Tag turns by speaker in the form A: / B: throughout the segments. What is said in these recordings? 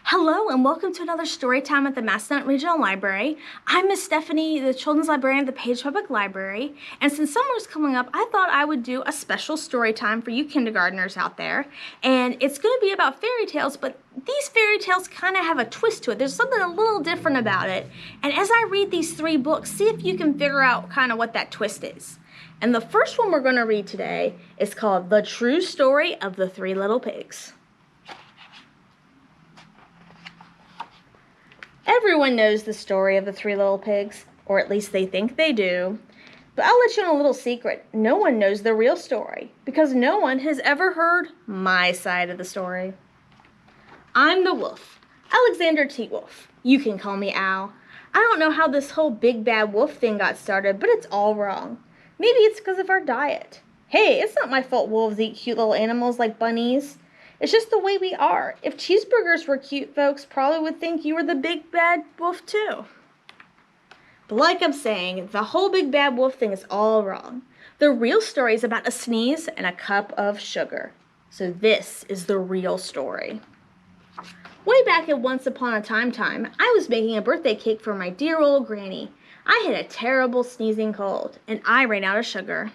A: Hello and welcome to another story time at the Massanutten Regional Library. I'm Miss Stephani, the Children's Librarian at the Page Public Library, and since summer's coming up, I thought I would do a special story time for you kindergartners out there, and it's going to be about fairy tales, but these fairy tales kind of have a twist to it. There's something a little different about it, and as I read these three books, see if you can figure out kind of what that twist is. And the first one we're going to read today is called The True Story of the Three Little Pigs. Everyone knows the story of the Three Little Pigs, or at least they think they do. But I'll let you in a little secret. No one knows the real story, because no one has ever heard my side of the story. I'm the wolf, Alexander T. Wolf. You can call me Al. I don't know how this whole big bad wolf thing got started, but it's all wrong. Maybe it's because of our diet. Hey, it's not my fault wolves eat cute little animals like bunnies. It's just the way we are. If cheeseburgers were cute, folks probably would think you were the big bad wolf too. But like I'm saying, the whole big bad wolf thing is all wrong. The real story is about a sneeze and a cup of sugar. So this is the real story. Way back at Once Upon a Time, I was making a birthday cake for my dear old granny. I had a terrible sneezing cold, and I ran out of sugar.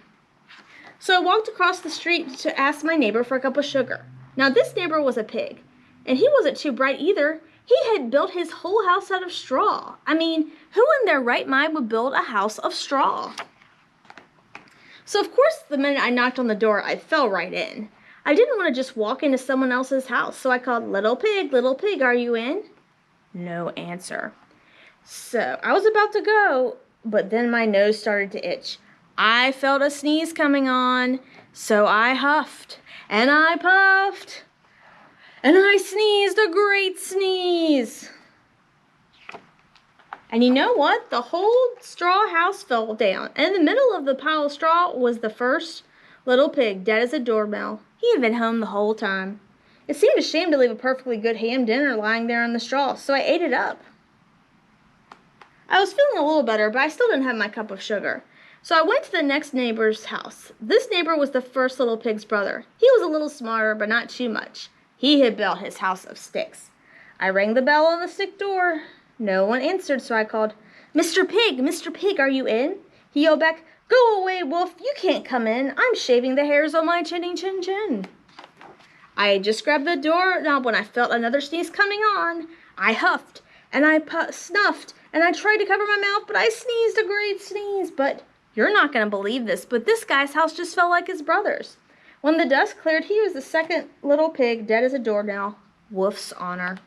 A: So I walked across the street to ask my neighbor for a cup of sugar. Now this neighbor was a pig, and he wasn't too bright either. He had built his whole house out of straw. I mean, who in their right mind would build a house of straw? So of course, the minute I knocked on the door, I fell right in. I didn't want to just walk into someone else's house, so I called, little pig, are you in? No answer. So I was about to go, but then my nose started to itch. I felt a sneeze coming on, so I huffed. And I puffed, and I sneezed a great sneeze. And you know what? The whole straw house fell down. And in the middle of the pile of straw was the first little pig, dead as a doornail. He had been home the whole time. It seemed a shame to leave a perfectly good ham dinner lying there on the straw, so I ate it up. I was feeling a little better, but I still didn't have my cup of sugar. So I went to the next neighbor's house. This neighbor was the first little pig's brother. He was a little smarter, but not too much. He had built his house of sticks. I rang the bell on the stick door. No one answered, so I called, Mr. Pig, are you in? He yelled back, go away, wolf, you can't come in. I'm shaving the hairs on my chin. I just grabbed the doorknob when I felt another sneeze coming on. I huffed, and I snuffed, and I tried to cover my mouth, but I sneezed a great sneeze, but you're not going to believe this, but this guy's house just felt like his brother's. When the dust cleared, he was the second little pig, dead as a doornail. Wolf's honor.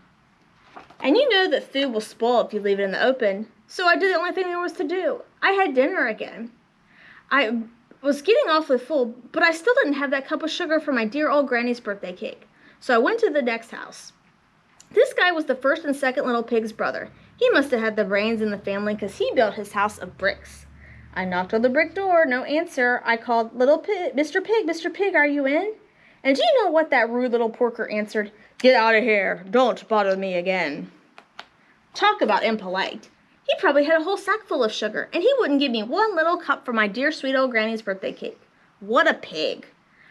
A: And you know that food will spoil if you leave it in the open, so I did the only thing there was to do. I had dinner again. I was getting awfully full, but I still didn't have that cup of sugar for my dear old granny's birthday cake. So I went to the next house. This guy was the first and second little pig's brother. He must have had the brains in the family because he built his house of bricks. I knocked on the brick door, no answer. I called, Mr. Pig, are you in? And do you know what that rude little porker answered? Get out of here. Don't bother me again. Talk about impolite. He probably had a whole sack full of sugar, and he wouldn't give me one little cup for my dear sweet old granny's birthday cake. What a pig.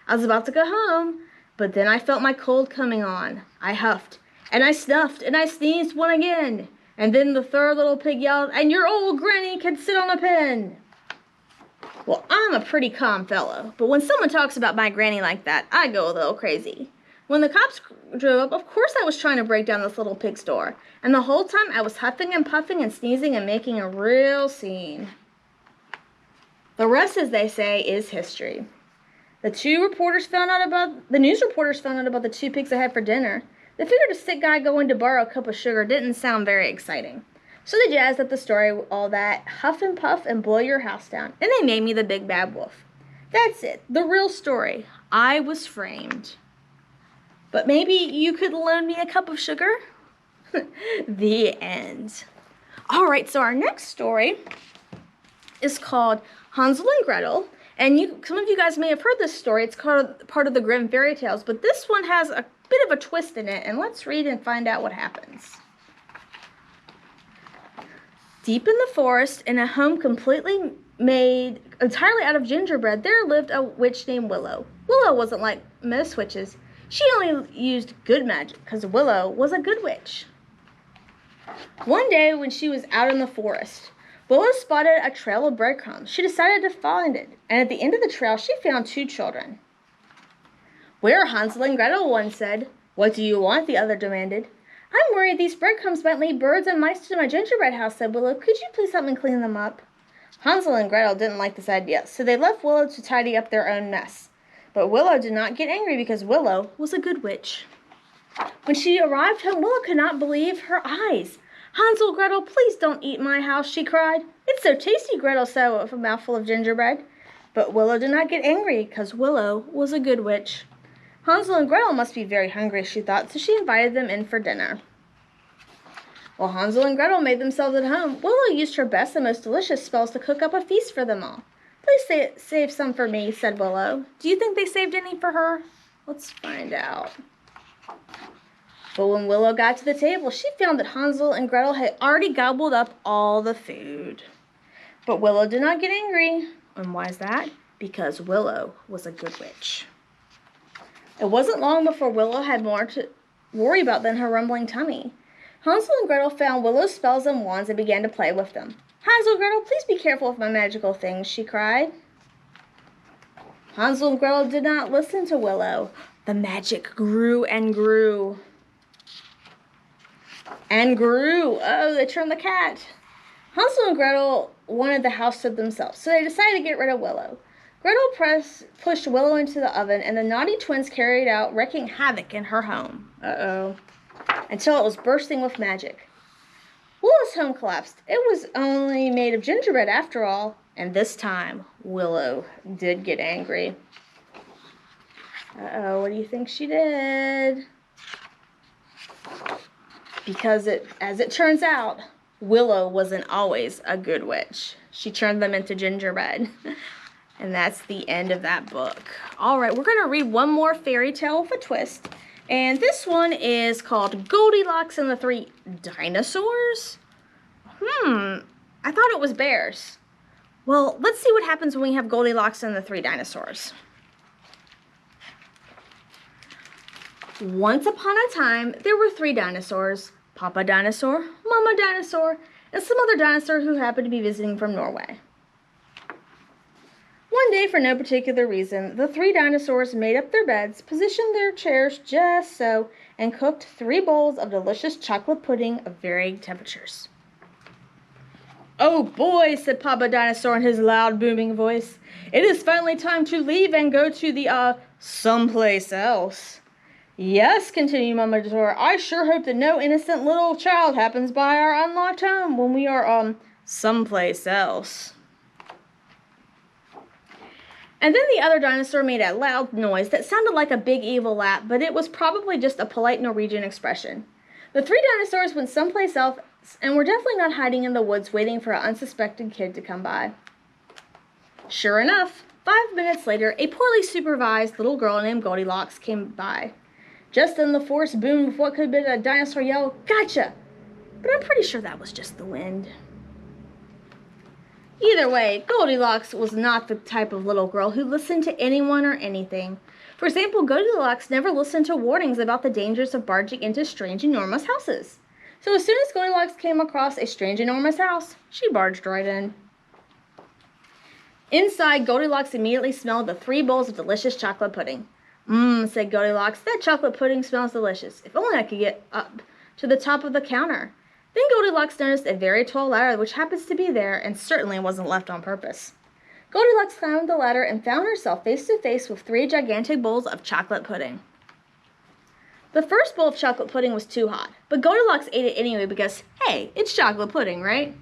A: I was about to go home, but then I felt my cold coming on. I huffed, and I snuffed, and I sneezed one again. And then the third little pig yelled, and your old granny can sit on a pen. Well, I'm a pretty calm fellow, but when someone talks about my granny like that, I go a little crazy. When the cops drove up, of course I was trying to break down this little pig's door, and the whole time I was huffing and puffing and sneezing and making a real scene. The rest, as they say, is history. The news reporters found out about the two pigs I had for dinner. They figured a sick guy going to borrow a cup of sugar didn't sound very exciting. So they jazzed up the story with all that huff and puff and blow your house down, and they made me the big bad wolf. That's it, the real story. I was framed. But maybe you could loan me a cup of sugar? The end. All right, so our next story is called Hansel and Gretel, and some of you guys may have heard this story. It's called part of the Grimm fairy tales, but this one has a bit of a twist in it, and let's read and find out what happens. Deep in the forest, in a home completely made entirely out of gingerbread, there lived a witch named Willow. Willow wasn't like most witches. She only used good magic because Willow was a good witch. One day when she was out in the forest, Willow spotted a trail of breadcrumbs. She decided to find it, and at the end of the trail she found 2 children. "Where are Hansel and Gretel?" one said. "What do you want?" the other demanded. "I'm worried these breadcrumbs might lead birds and mice to my gingerbread house," said Willow. "Could you please help me clean them up?" Hansel and Gretel didn't like this idea, so they left Willow to tidy up their own mess. But Willow did not get angry because Willow was a good witch. When she arrived home, Willow could not believe her eyes. "Hansel, Gretel, please don't eat my house," she cried. "It's so tasty," Gretel said with a mouthful of gingerbread. But Willow did not get angry because Willow was a good witch. Hansel and Gretel must be very hungry, she thought, so she invited them in for dinner. While Hansel and Gretel made themselves at home, Willow used her best and most delicious spells to cook up a feast for them all. "Please save some for me," said Willow. Do you think they saved any for her? Let's find out. But when Willow got to the table, she found that Hansel and Gretel had already gobbled up all the food. But Willow did not get angry. And why is that? Because Willow was a good witch. It wasn't long before Willow had more to worry about than her rumbling tummy. Hansel and Gretel found Willow's spells and wands and began to play with them. "Hansel, Gretel, please be careful with my magical things," she cried. Hansel and Gretel did not listen to Willow. The magic grew and grew. And grew. Oh, they turned the cat. Hansel and Gretel wanted the house to themselves, so they decided to get rid of Willow. Gretel pushed Willow into the oven, and the naughty twins carried out wreaking havoc in her home. Until it was bursting with magic. Willow's home collapsed. It was only made of gingerbread after all, and this time Willow did get angry. What do you think she did? Because as it turns out, Willow wasn't always a good witch. She turned them into gingerbread. And that's the end of that book. All right, we're going to read one more fairy tale with a twist. And this one is called Goldilocks and the 3 Dinosaurs. I thought it was bears. Well, let's see what happens when we have Goldilocks and the 3 dinosaurs. Once upon a time, there were 3 dinosaurs. Papa Dinosaur, Mama Dinosaur, and some other dinosaur who happened to be visiting from Norway. One day, for no particular reason, the 3 dinosaurs made up their beds, positioned their chairs just so, and cooked 3 bowls of delicious chocolate pudding of varying temperatures. "Oh boy," said Papa Dinosaur in his loud, booming voice. "It is finally time to leave and go to the, someplace else." "Yes," continued Mama Dinosaur, "I sure hope that no innocent little child happens by our unlocked home when we are, someplace else." And then the other dinosaur made a loud noise that sounded like a big evil laugh, but it was probably just a polite Norwegian expression. The 3 dinosaurs went someplace else and were definitely not hiding in the woods waiting for an unsuspecting kid to come by. Sure enough, 5 minutes later, a poorly supervised little girl named Goldilocks came by. Just then the forest boomed with what could have been a dinosaur yell, "Gotcha!" But I'm pretty sure that was just the wind. Either way, Goldilocks was not the type of little girl who listened to anyone or anything. For example, Goldilocks never listened to warnings about the dangers of barging into strange, enormous houses. So as soon as Goldilocks came across a strange, enormous house, she barged right in. Inside, Goldilocks immediately smelled the 3 bowls of delicious chocolate pudding. Said Goldilocks, "that chocolate pudding smells delicious. If only I could get up to the top of the counter." Then Goldilocks noticed a very tall ladder which happens to be there and certainly wasn't left on purpose. Goldilocks climbed the ladder and found herself face to face with 3 gigantic bowls of chocolate pudding. The first bowl of chocolate pudding was too hot, but Goldilocks ate it anyway because, hey, it's chocolate pudding, right?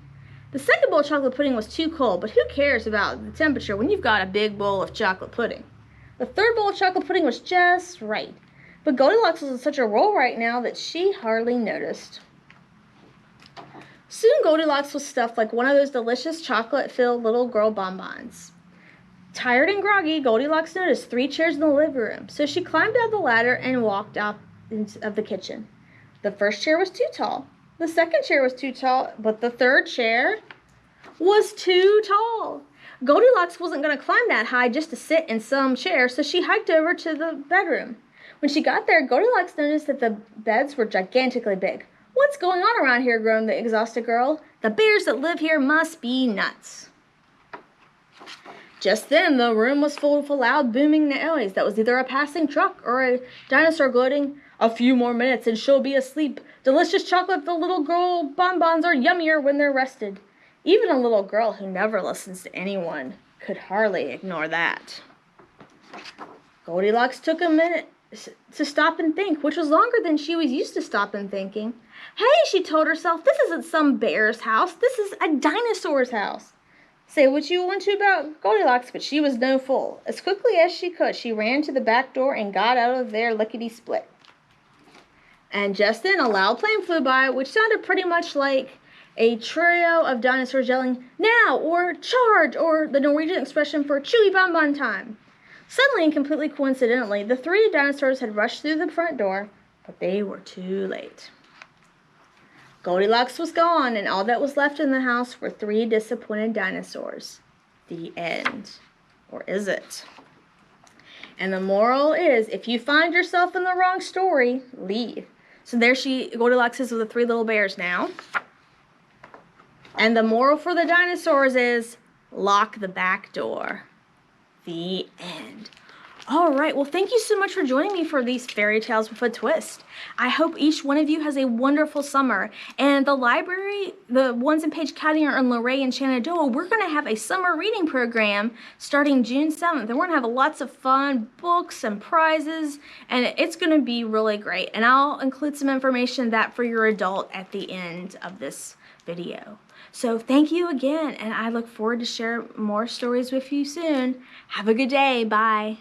A: The second bowl of chocolate pudding was too cold, but who cares about the temperature when you've got a big bowl of chocolate pudding? The third bowl of chocolate pudding was just right, but Goldilocks was in such a roll right now that she hardly noticed. Soon Goldilocks was stuffed like one of those delicious chocolate-filled little girl bonbons. Tired and groggy, Goldilocks noticed 3 chairs in the living room, so she climbed out the ladder and walked out of the kitchen. The first chair was too tall, the second chair was too tall, but the third chair was too tall. Goldilocks wasn't going to climb that high just to sit in some chair, so she hiked over to the bedroom. When she got there, Goldilocks noticed that the beds were gigantically big. "What's going on around here?" groaned the exhausted girl. "The bears that live here must be nuts." Just then, the room was full of a loud booming noise that was either a passing truck or a dinosaur gloating, "A few more minutes and she'll be asleep. Delicious chocolate-filled little girl bonbons are yummier when they're rested." Even a little girl who never listens to anyone could hardly ignore that. Goldilocks took a minute to stop and think, which was longer than she was used to stop and thinking. "Hey," she told herself, "this isn't some bear's house. This is a dinosaur's house." Say what you want to about Goldilocks, but she was no fool. As quickly as she could, she ran to the back door and got out of there lickety-split. And just then, a loud plane flew by, which sounded pretty much like a trio of dinosaurs yelling, "Now!" or "Charge!" or the Norwegian expression for "chewy bonbon time." Suddenly and completely coincidentally, the three dinosaurs had rushed through the front door, but they were too late. Goldilocks was gone, and all that was left in the house were three disappointed dinosaurs. The end. Or is it? And the moral is, if you find yourself in the wrong story, leave. So there Goldilocks is with the three little bears now. And the moral for the dinosaurs is, lock the back door. The end. All right, well, thank you so much for joining me for these fairy tales with a twist. I hope each one of you has a wonderful summer. And the library, the ones in Page County are in Luray and Shenandoah. We're going to have a summer reading program starting June 7th. And we're going to have lots of fun books and prizes, and it's going to be really great. And I'll include some information that for your adult at the end of this video. So thank you again, and I look forward to share more stories with you soon. Have a good day. Bye.